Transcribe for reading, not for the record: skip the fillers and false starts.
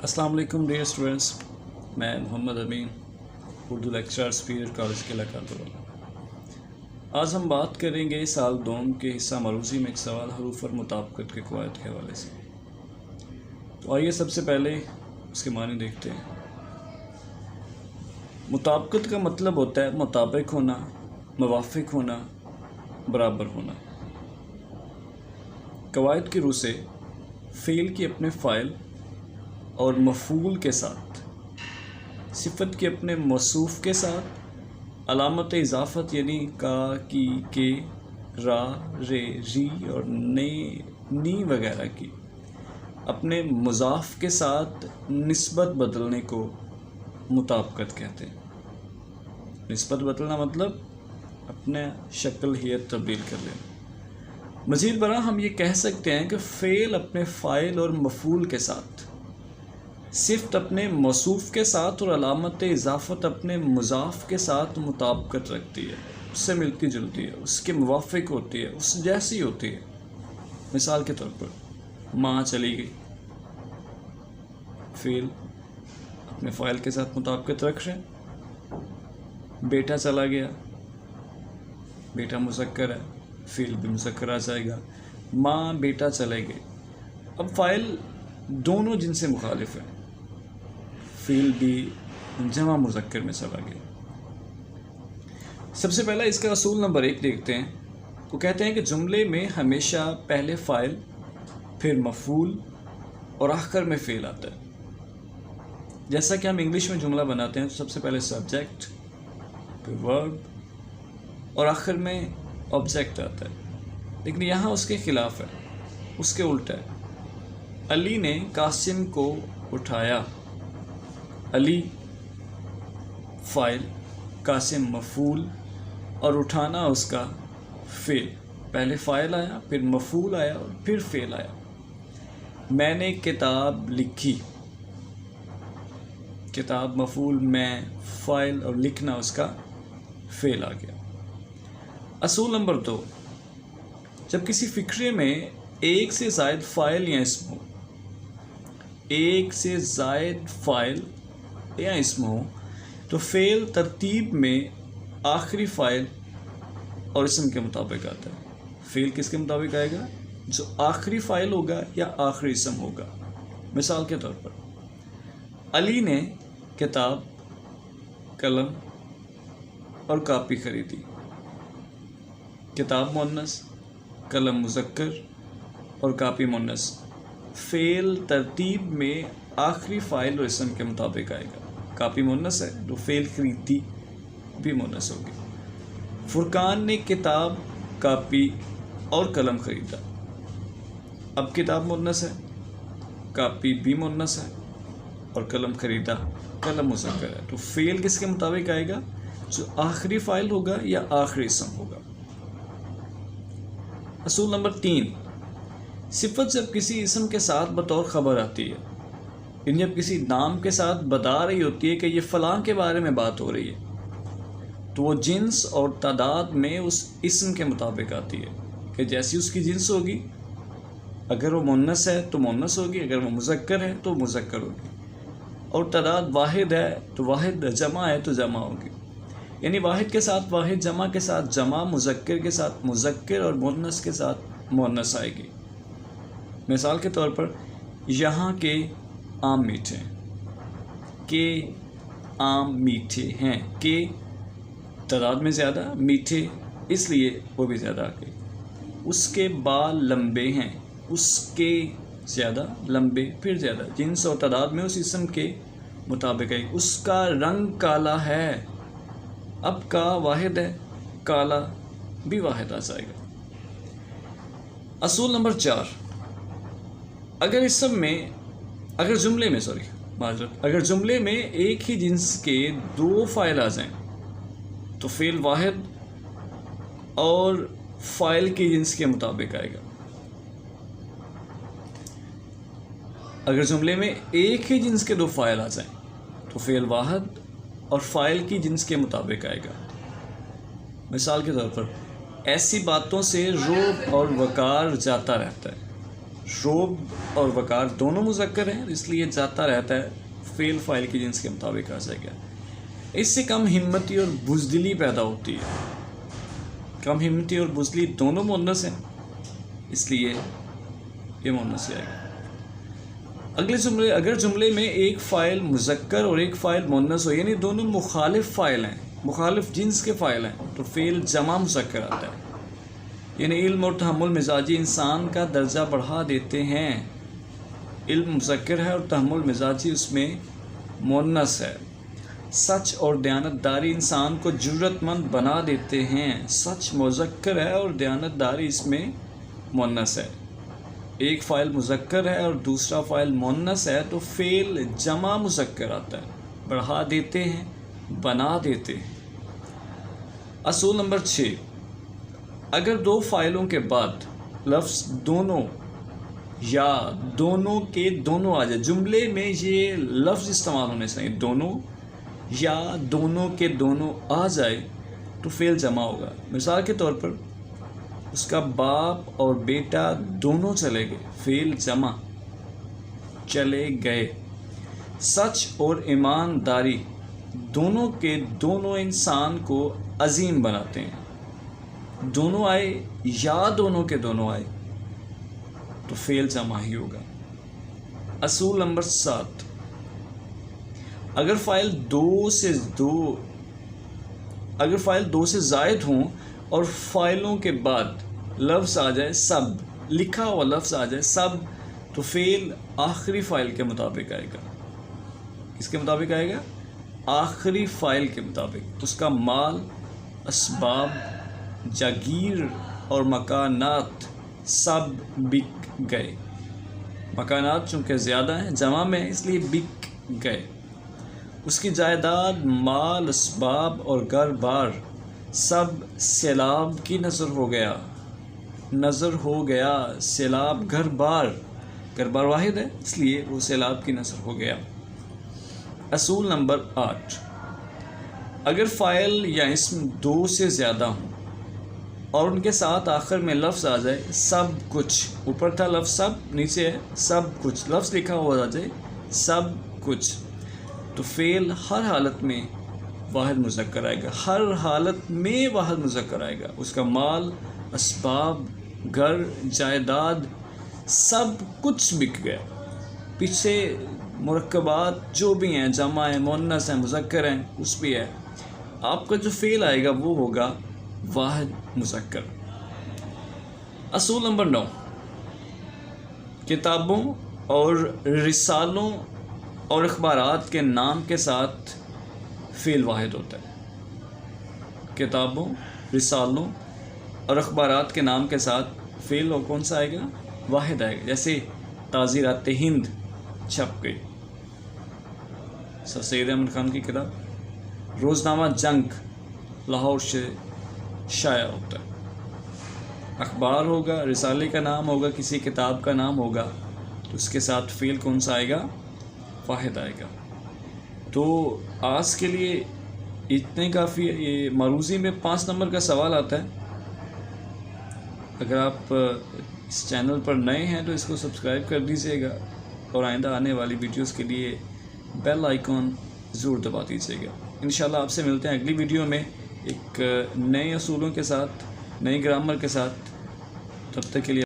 السلام علیکم dear students, میں محمد امین اردو لیکچرر سپیریئر کالج قلعہ کارڈوبا۔ آج ہم بات کریں گے سال دوم کے حصہ معروضی میں ایک سوال حروف اور مطابقت کے قواعد کے حوالے سے۔ تو آئیے سب سے پہلے اس کے معنی دیکھتے ہیں۔ مطابقت کا مطلب ہوتا ہے مطابق ہونا، موافق ہونا، برابر ہونا۔ قواعد کی روح سے فعل کی اپنے فاعل اور مفعول کے ساتھ، صفت کے اپنے موصوف کے ساتھ، علامت اضافت یعنی کا، کی، کے، را، رے، ری اور نی وغیرہ کی اپنے مضاف کے ساتھ نسبت بدلنے کو مطابقت کہتے ہیں۔ نسبت بدلنا مطلب اپنے شکل ہیئت تبدیل کر لینا۔ مزید برآں ہم یہ کہہ سکتے ہیں کہ فعل اپنے فاعل اور مفعول کے ساتھ، صفت اپنے موصوف کے ساتھ اور علامت اضافت اپنے مضاف کے ساتھ مطابقت رکھتی ہے، اس سے ملتی جلتی ہے، اس کے موافق ہوتی ہے، اس جیسی ہوتی ہے۔ مثال کے طور پر ماں چلی گئی، فعل اپنے فاعل کے ساتھ مطابقت رکھ رہے۔ بیٹا چلا گیا، بیٹا مذکر ہے، فعل بھی مذکر آ جائے گا۔ ماں بیٹا چلے گئے، اب فاعل دونوں جن سے مخالف ہیں، فعل بھی جمع مذکر میں چلا گیا۔ سب سے پہلا اس کا اصول نمبر 1 دیکھتے ہیں۔ وہ کہتے ہیں کہ جملے میں ہمیشہ پہلے فاعل، پھر مفعول اور آخر میں فعل آتا ہے۔ جیسا کہ ہم انگلش میں جملہ بناتے ہیں تو سب سے پہلے سبجیکٹ، پھر ورب اور آخر میں آبجیکٹ آتا ہے، لیکن یہاں اس کے خلاف ہے، اس کے الٹا ہے۔ علی نے قاسم کو اٹھایا، علی فاعل، قاسم مفعول اور اٹھانا اس کا فعل۔ پہلے فاعل آیا، پھر مفعول آیا اور پھر فعل آیا۔ میں نے کتاب لکھی، کتاب مفعول، میں فاعل اور لکھنا اس کا فعل آ گیا۔ اصول نمبر 2، جب کسی فقرے میں ایک سے زائد فاعل یا اسم ہو، ایک سے زائد فاعل یا اسم ہو تو فعل ترتیب میں آخری فاعل اور اسم کے مطابق آتا ہے۔ فعل کس کے مطابق آئے گا؟ جو آخری فاعل ہوگا یا آخری اسم ہوگا۔ مثال کے طور پر علی نے کتاب، قلم اور کاپی خریدی۔ کتاب مؤنث، قلم مذکر اور کاپی مؤنث۔ فعل ترتیب میں آخری فاعل اور اسم کے مطابق آئے گا۔ کاپی مؤنث ہے تو فعل خریدی بھی مؤنث ہوگی۔ فرقان نے کتاب، کاپی اور قلم خریدا۔ اب کتاب مؤنث ہے، کاپی بھی مؤنث ہے اور قلم خریدا، قلم مذکر ہے، تو فعل کس کے مطابق آئے گا؟ جو آخری فاعل ہوگا یا آخری اسم ہوگا۔ اصول نمبر 3، صفت جب کسی اسم کے ساتھ بطور خبر آتی ہے، یعنی جب کسی نام کے ساتھ بتا رہی ہوتی ہے کہ یہ فلاں کے بارے میں بات ہو رہی ہے، تو وہ جنس اور تعداد میں اس اسم کے مطابق آتی ہے کہ جیسی اس کی جنس ہوگی، اگر وہ مؤنث ہے تو مؤنث ہوگی، اگر وہ مذکر ہے تو مذکر ہوگی، اور تعداد واحد ہے تو واحد، جمع ہے تو جمع ہوگی، یعنی واحد کے ساتھ واحد، جمع کے ساتھ جمع، مذکر کے ساتھ مذکر اور مؤنث کے ساتھ مؤنث آئے گی۔ مثال کے طور پر یہاں کے آم میٹھے ہیں، کہ آم میٹھے ہیں، کہ تعداد میں زیادہ، میٹھے اس لیے وہ بھی زیادہ آ گئی۔ اس کے بال لمبے ہیں، اس کے زیادہ، لمبے پھر زیادہ، جنس اور تعداد میں اس اسم کے مطابق ہے۔ اس کا رنگ کالا ہے، اب کا واحد ہے، کالا بھی واحد آ جائے گا۔ اصول نمبر 4، اگر جملے میں ایک ہی جنس کے 2 فاعل آ جائیں تو فعل واحد اور فاعل کی جنس کے مطابق آئے گا۔ اگر جملے میں ایک ہی جنس کے 2 فاعل آ جائیں تو فعل واحد اور فاعل کی جنس کے مطابق آئے گا۔ مثال کے طور پر ایسی باتوں سے رعب اور وقار جاتا رہتا ہے، روب اور وقار دونوں مذکر ہیں، اس لیے جاتا رہتا ہے، فعل فاعل کی جنس کے مطابق آ جائے گا۔ اس سے کم ہمتی اور بزدلی پیدا ہوتی ہے، کم ہمتی اور بزدلی دونوں مؤنث ہیں، اس لیے یہ مؤنث آئے گا۔ اگلے جملے، اگر جملے میں ایک فاعل مذکر اور ایک فاعل مؤنث ہو، یعنی دونوں مخالف فاعل ہیں، مخالف جنس کے فاعل ہیں، تو فعل جمع مذکر آتا ہے۔ یعنی علم اور تحمل مزاجی انسان کا درجہ بڑھا دیتے ہیں۔ علم مذکر ہے اور تحمل مزاجی اس میں مؤنث ہے۔ سچ اور دیانتداری انسان کو جرأت مند بنا دیتے ہیں۔ سچ مذکر ہے اور دیانتداری اس میں مؤنث ہے۔ ایک فاعل مذکر ہے اور دوسرا فاعل مؤنث ہے تو فعل جمع مذکر آتا ہے، بڑھا دیتے ہیں، بنا دیتے ہیں۔ اصول نمبر 6، اگر دو فاعلوں کے بعد لفظ دونوں یا دونوں کے دونوں آ جائے، جملے میں یہ لفظ استعمال ہونے چاہیے، دونوں یا دونوں کے دونوں آ جائے تو فعل جمع ہوگا۔ مثال کے طور پر اس کا باپ اور بیٹا دونوں چلے گئے، فعل جمع، چلے گئے۔ سچ اور ایمانداری دونوں کے دونوں انسان کو عظیم بناتے ہیں۔ دونوں آئے یا دونوں کے دونوں آئے تو فعل جمع ہی ہوگا۔ اصول نمبر 7، اگر فاعل دو سے زائد ہوں اور فاعلوں کے بعد لفظ آ جائے سب، لکھا ہوا لفظ آ جائے سب، تو فعل آخری فاعل کے مطابق آئے گا۔ کس کے مطابق آئے گا؟ آخری فاعل کے مطابق۔ اس کا مال، اسباب، جاگیر اور مکانات سب بک گئے۔ مکانات چونکہ زیادہ ہیں، جمع میں اس لیے بک گئے۔ اس کی جائیداد، مال، اسباب اور گھر بار سب سیلاب کی نظر ہو گیا۔ سیلاب، گھر بار واحد ہے اس لیے وہ سیلاب کی نظر ہو گیا۔ اصول نمبر 8، اگر فاعل یا اسم دو سے زیادہ ہوں اور ان کے ساتھ آخر میں لفظ آ جائے سب کچھ، اوپر تھا لفظ سب، نیچے ہے سب کچھ، لفظ لکھا ہوا آ جائے سب کچھ، تو فعل ہر حالت میں واحد مذکر آئے گا، ہر حالت میں واحد مذکر آئے گا۔ اس کا مال، اسباب، گھر، جائیداد سب کچھ بک گیا۔ پیچھے مرکبات جو بھی ہیں، جمع ہیں، مؤنث ہیں، مذکر ہیں، کچھ بھی ہے، آپ کا جو فعل آئے گا وہ ہوگا واحد مذکر۔ اصول نمبر 9، کتابوں اور رسالوں اور اخبارات کے نام کے ساتھ فعل واحد ہوتا ہے۔ کتابوں، رسالوں اور اخبارات کے نام کے ساتھ فعل اور کون سا آئے گا؟ واحد آئے گا۔ جیسے تاثیرات ہند چھپ گئی، سر سید احمد خان کی کتاب۔ روزنامہ جنگ لاہور سے شائع ہوتا ہے۔ اخبار ہوگا، رسالے کا نام ہوگا، کسی کتاب کا نام ہوگا تو اس کے ساتھ فعل کون سا آئے گا؟ واحد آئے گا۔ تو آج کے لیے اتنے کافی ہے۔ یہ معروضی میں 5 نمبر کا سوال آتا ہے۔ اگر آپ اس چینل پر نئے ہیں تو اس کو سبسکرائب کر دیجیے گا اور آئندہ آنے والی ویڈیوز کے لیے بیل آئیکن ضرور دبا دیجیے گا۔ انشاءاللہ آپ سے ملتے ہیں اگلی ویڈیو میں ایک نئے اصولوں کے ساتھ، نئی گرامر کے ساتھ۔ تب تک کے لیے